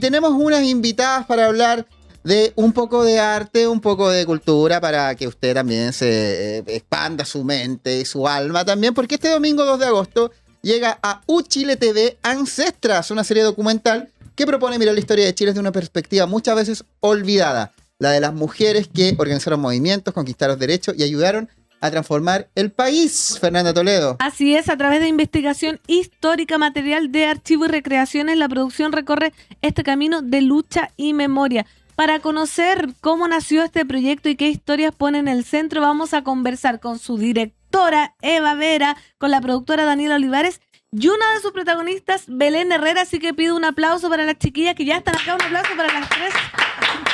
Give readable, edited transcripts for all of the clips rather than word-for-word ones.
tenemos unas invitadas para hablar de un poco de arte, un poco de cultura, para que usted también se expanda su mente y su alma también, porque este domingo 2 de agosto llega a UChile TV Ancestras, una serie documental que propone mirar la historia de Chile desde una perspectiva muchas veces olvidada, la de las mujeres que organizaron movimientos, conquistaron derechos y ayudaron a transformar el país. Fernanda Toledo. Así es, a través de investigación histórica, material de archivo y recreaciones, la producción recorre este camino de lucha y memoria. Para conocer cómo nació este proyecto y qué historias pone en el centro, vamos a conversar con su directora, Eva Vera, con la productora Daniela Olivares y una de sus protagonistas, Belén Herrera. Así que pido un aplauso para las chiquillas que ya están acá, un aplauso para las tres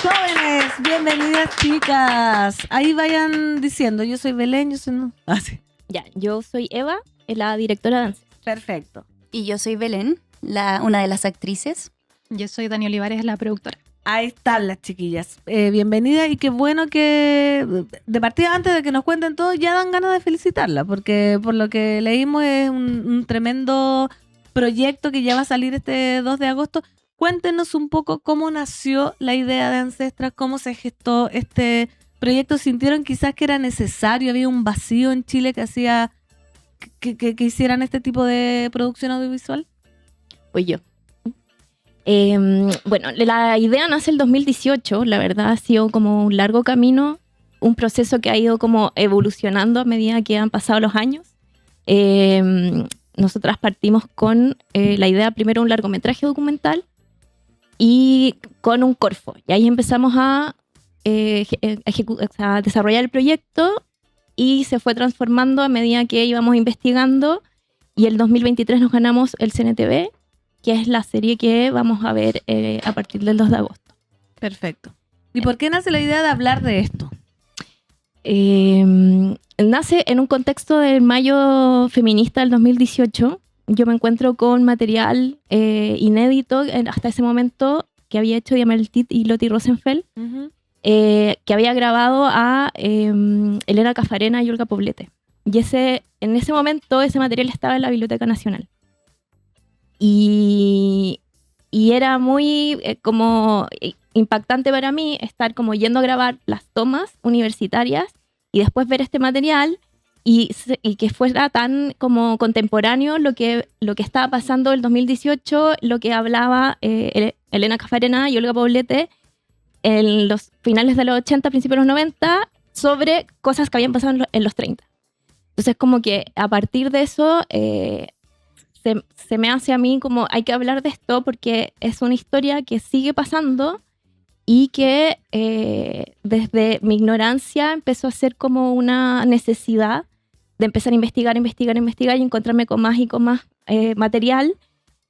jóvenes. Bienvenidas, chicas. Ahí vayan diciendo, yo soy Belén, yo soy... No. Ah, sí. Ya, yo soy Eva, la directora de Ancestras. Perfecto. Y yo soy Belén, una de las actrices. Yo soy Dani Olivares, la productora. Ahí están las chiquillas. Bienvenidas y qué bueno que de partida, antes de que nos cuenten todo, ya dan ganas de felicitarla, porque por lo que leímos es un tremendo proyecto que ya va a salir este 2 de agosto. Cuéntenos un poco cómo nació la idea de Ancestras, cómo se gestó este proyecto. ¿Sintieron quizás que era necesario? ¿Había un vacío en Chile que hacía que hicieran este tipo de producción audiovisual? Pues yo. Bueno, la idea nace el 2018, la verdad ha sido como un largo camino, un proceso que ha ido como evolucionando a medida que han pasado los años. Nosotras partimos con la idea primero un largometraje documental y con un corfo, y ahí empezamos a desarrollar el proyecto y se fue transformando a medida que íbamos investigando, y el 2023 nos ganamos el CNTV, que es la serie que vamos a ver a partir del 2 de agosto. Perfecto. ¿Y por qué nace la idea de hablar de esto? Nace en un contexto del Mayo Feminista del 2018. Yo me encuentro con material inédito hasta ese momento que había hecho Yamel Tit y Loti Rosenfeld, que había grabado a Elena Cafarena y Olga Poblete. Y en ese momento ese material estaba en la Biblioteca Nacional. Y era muy como impactante para mí estar como yendo a grabar las tomas universitarias y después ver este material y que fuera tan como contemporáneo lo que estaba pasando en el 2018, lo que hablaba Elena Cafarena y Olga Poblete en los finales de los 80, principios de los 90, sobre cosas que habían pasado en los 30. Entonces como que a partir de eso... Se me hace a mí como hay que hablar de esto porque es una historia que sigue pasando y que desde mi ignorancia empezó a ser como una necesidad de empezar a investigar y encontrarme con más y con más material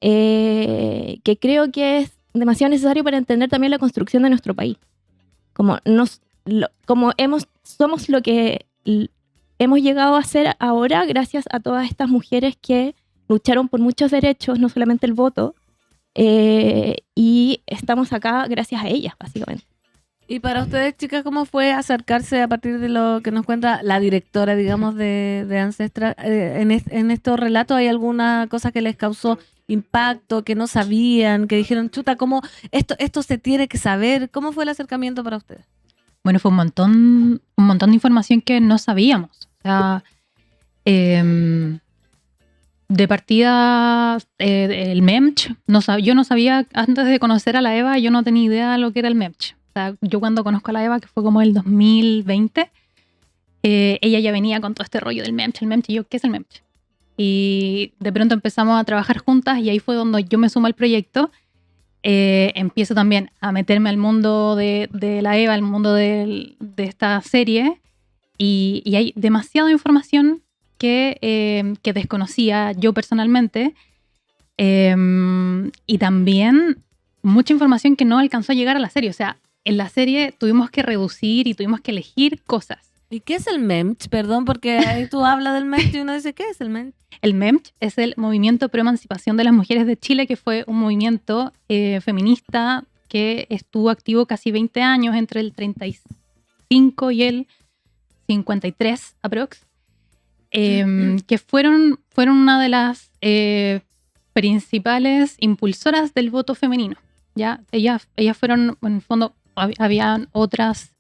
que creo que es demasiado necesario para entender también la construcción de nuestro país. Somos lo que hemos llegado a ser ahora gracias a todas estas mujeres que lucharon por muchos derechos, no solamente el voto, y estamos acá gracias a ellas, básicamente. Y para ustedes, chicas, ¿cómo fue acercarse a partir de lo que nos cuenta la directora, digamos, de Ancestras? En estos relatos, ¿hay alguna cosa que les causó impacto, que no sabían, que dijeron, chuta, ¿cómo esto se tiene que saber? ¿Cómo fue el acercamiento para ustedes? Bueno, fue un montón de información que no sabíamos. O sea, de partida, el MEMCH, yo no sabía, antes de conocer a la Eva, yo no tenía idea de lo que era el MEMCH. O sea, yo cuando conozco a la Eva, que fue como el 2020, ella ya venía con todo este rollo del MEMCH, y yo, ¿qué es el MEMCH? Y de pronto empezamos a trabajar juntas y ahí fue donde yo me sumo al proyecto. Empiezo también a meterme al mundo de la Eva, al mundo de esta serie, y hay demasiada información que desconocía yo personalmente, y también mucha información que no alcanzó a llegar a la serie. O sea, en la serie tuvimos que reducir y tuvimos que elegir cosas. ¿Y qué es el MEMCH? Perdón, porque ahí tú hablas del MEMCH y uno dice, ¿qué es el MEMCH? El MEMCH es el Movimiento Pro Emancipación de las Mujeres de Chile, que fue un movimiento feminista que estuvo activo casi 20 años, entre el 35 y el 53 aprox. Que fueron una de las principales impulsoras del voto femenino. ¿ya? Ellas fueron, en el fondo, habían otras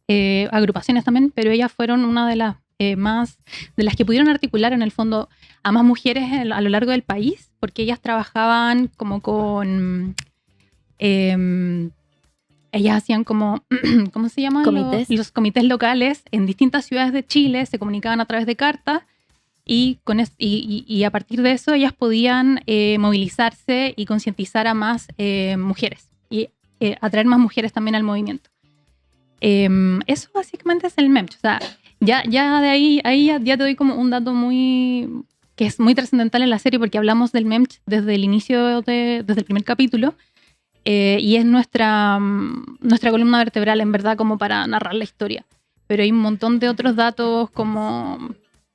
agrupaciones también, pero ellas fueron una de las de las que pudieron articular en el fondo a más mujeres a lo largo del país, porque ellas trabajaban como con... ellas hacían como, ¿cómo se llaman? Comités. Los comités locales en distintas ciudades de Chile, se comunicaban a través de cartas y a partir de eso ellas podían movilizarse y concientizar a más mujeres y atraer más mujeres también al movimiento. Eso básicamente es el MEMCH. O sea, ya de ahí ya te doy como un dato que es muy trascendental en la serie porque hablamos del MEMCH desde el inicio, desde el primer capítulo. Y es nuestra columna vertebral, en verdad, como para narrar la historia. Pero hay un montón de otros datos como,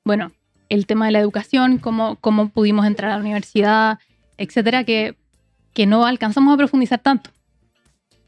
bueno, el tema de la educación, cómo pudimos entrar a la universidad, etcétera, que no alcanzamos a profundizar tanto.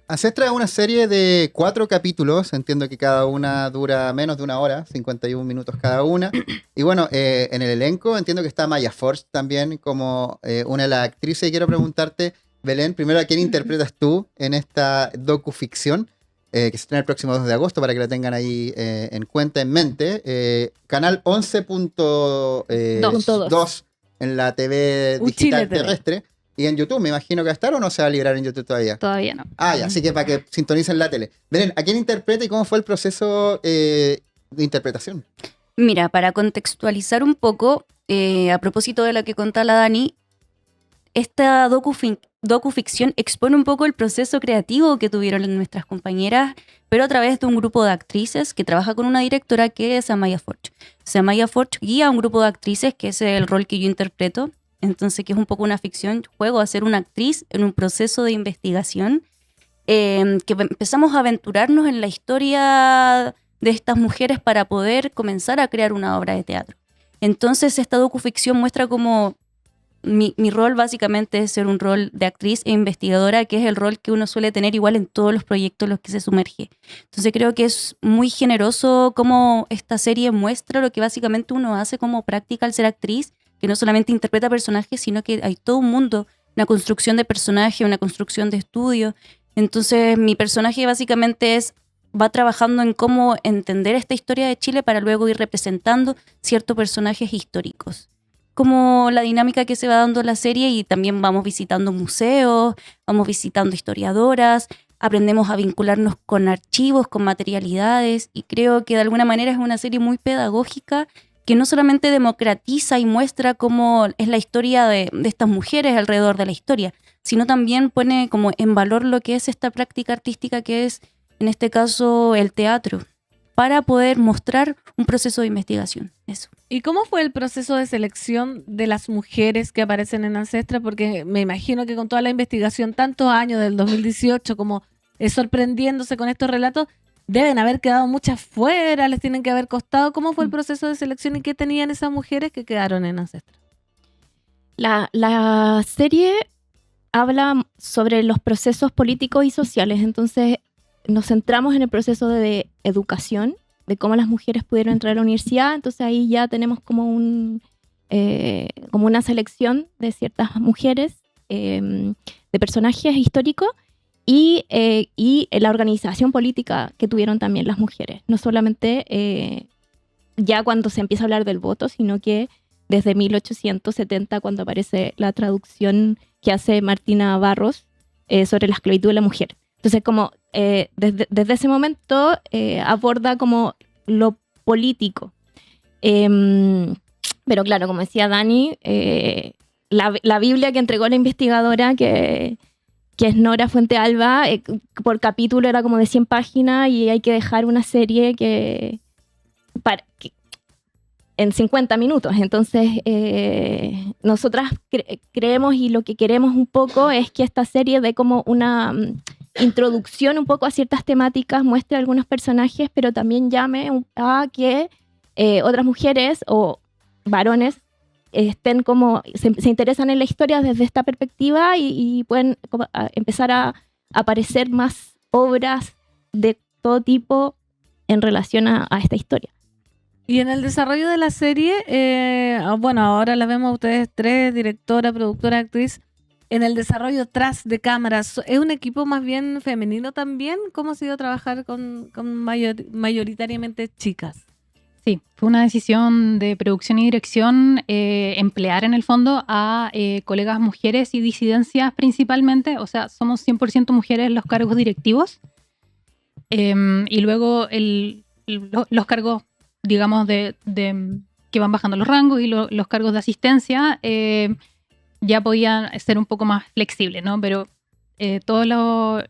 Ancestra es una serie de 4 capítulos, entiendo que cada una dura menos de 1 hora, 51 minutos cada una. Y bueno, en el elenco entiendo que está Maya Forge también como una de las actrices. Y quiero preguntarte, Belén, primero, ¿a quién interpretas tú en esta docuficción que se estrena el próximo 2 de agosto para que la tengan ahí en cuenta, en mente? Canal 11.2 en la TV digital terrestre. Y en YouTube, me imagino que va a estar, ¿o no se va a liberar en YouTube todavía? Todavía no. Ah, ya, así que para que sintonicen la tele. Belén, ¿a quién interpreta y cómo fue el proceso de interpretación? Mira, para contextualizar un poco, a propósito de lo que contaba la Dani, esta docuficción expone un poco el proceso creativo que tuvieron nuestras compañeras, pero a través de un grupo de actrices que trabaja con una directora que es Amaya Forge. O sea, Amaya Forge guía a un grupo de actrices, que es el rol que yo interpreto. Entonces, que es un poco una ficción, juego a ser una actriz en un proceso de investigación, que empezamos a aventurarnos en la historia de estas mujeres para poder comenzar a crear una obra de teatro. Entonces, esta docuficción muestra como mi rol básicamente es ser un rol de actriz e investigadora, que es el rol que uno suele tener igual en todos los proyectos en los que se sumerge. Entonces, creo que es muy generoso cómo esta serie muestra lo que básicamente uno hace como práctica al ser actriz, que no solamente interpreta personajes, sino que hay todo un mundo, una construcción de personaje, una construcción de estudio. Entonces, mi personaje básicamente va trabajando en cómo entender esta historia de Chile para luego ir representando ciertos personajes históricos. Como la dinámica que se va dando en la serie, y también vamos visitando museos, vamos visitando historiadoras, aprendemos a vincularnos con archivos, con materialidades, y creo que de alguna manera es una serie muy pedagógica que no solamente democratiza y muestra cómo es la historia de estas mujeres alrededor de la historia, sino también pone como en valor lo que es esta práctica artística que es, en este caso, el teatro, para poder mostrar un proceso de investigación. Eso. ¿Y cómo fue el proceso de selección de las mujeres que aparecen en Ancestra? Porque me imagino que con toda la investigación, tantos años, del 2018, como sorprendiéndose con estos relatos, deben haber quedado muchas fuera, les tienen que haber costado. ¿Cómo fue el proceso de selección y qué tenían esas mujeres que quedaron en Ancestra? La serie habla sobre los procesos políticos y sociales, entonces nos centramos en el proceso de educación, de cómo las mujeres pudieron entrar a la universidad. Entonces ahí ya tenemos como una selección de ciertas mujeres, de personajes históricos, y la organización política que tuvieron también las mujeres. No solamente ya cuando se empieza a hablar del voto, sino que desde 1870, cuando aparece la traducción que hace Martina Barros sobre la esclavitud de la mujer. Entonces, como desde ese momento aborda como lo político. Pero claro, como decía Dani, la Biblia que entregó la investigadora, que es Nora Fuentealba, por capítulo era como de 100 páginas y hay que dejar una serie en 50 minutos. Entonces, nosotras creemos, y lo que queremos un poco es que esta serie dé como una introducción un poco a ciertas temáticas, muestre algunos personajes, pero también llame a que otras mujeres o varones estén como se interesan en la historia desde esta perspectiva y pueden como empezar a aparecer más obras de todo tipo en relación a esta historia. Y en el desarrollo de la serie, bueno, ahora las vemos a ustedes tres, directora, productora, actriz. en el desarrollo tras de cámaras. ¿Es un equipo más bien femenino también? ¿Cómo ha sido trabajar con mayoritariamente chicas? Sí, fue una decisión de producción y dirección emplear en el fondo a colegas mujeres y disidencias principalmente, o sea, somos 100% mujeres en los cargos directivos y luego los cargos, digamos, de que van bajando los rangos y los cargos de asistencia ya podían ser un poco más flexibles, ¿no? Pero todos los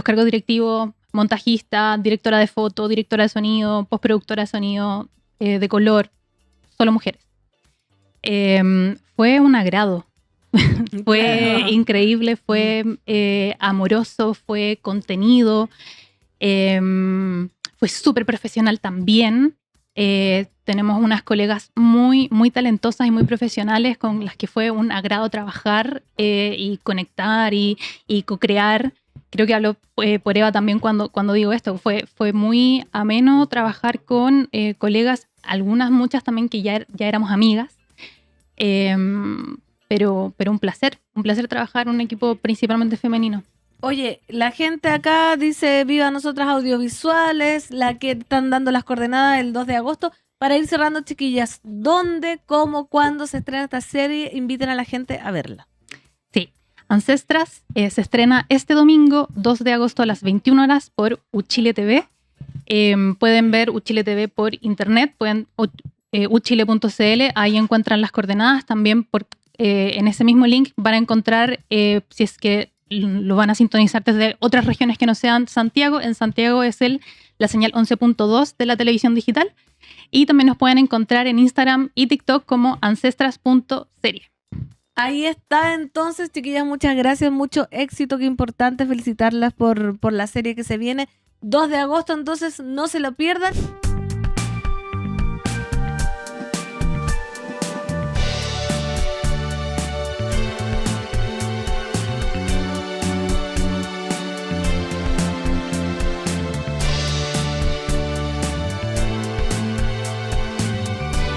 cargos directivos, montajista, directora de foto, directora de sonido, postproductora de sonido, de color, solo mujeres. Fue un agrado. Fue increíble, fue amoroso, fue contenido, fue súper profesional también. Tenemos unas colegas muy, muy talentosas y muy profesionales con las que fue un agrado trabajar y conectar y co-crear. Creo que hablo por Eva también cuando digo esto. Fue muy ameno trabajar con colegas, muchas también que ya éramos amigas. Pero un placer trabajar en un equipo principalmente femenino. Oye, la gente acá dice viva nosotras audiovisuales, la que están dando las coordenadas el 2 de agosto. Para ir cerrando, chiquillas, ¿dónde, cómo, cuándo se estrena esta serie? Inviten a la gente a verla. Sí, Ancestras se estrena este domingo 2 de agosto a las 21 horas por Uchile TV. Pueden ver Uchile TV por internet, pueden uchile.cl, ahí encuentran las coordenadas. También en ese mismo link van a encontrar, si es que lo van a sintonizar desde otras regiones que no sean Santiago. En Santiago es la señal 11.2 de la televisión digital. Y también nos pueden encontrar en Instagram y TikTok como ancestras.serie. Ahí está, entonces, chiquillas, muchas gracias, mucho éxito, qué importante felicitarlas por la serie que se viene. 2 de agosto, entonces no se lo pierdan.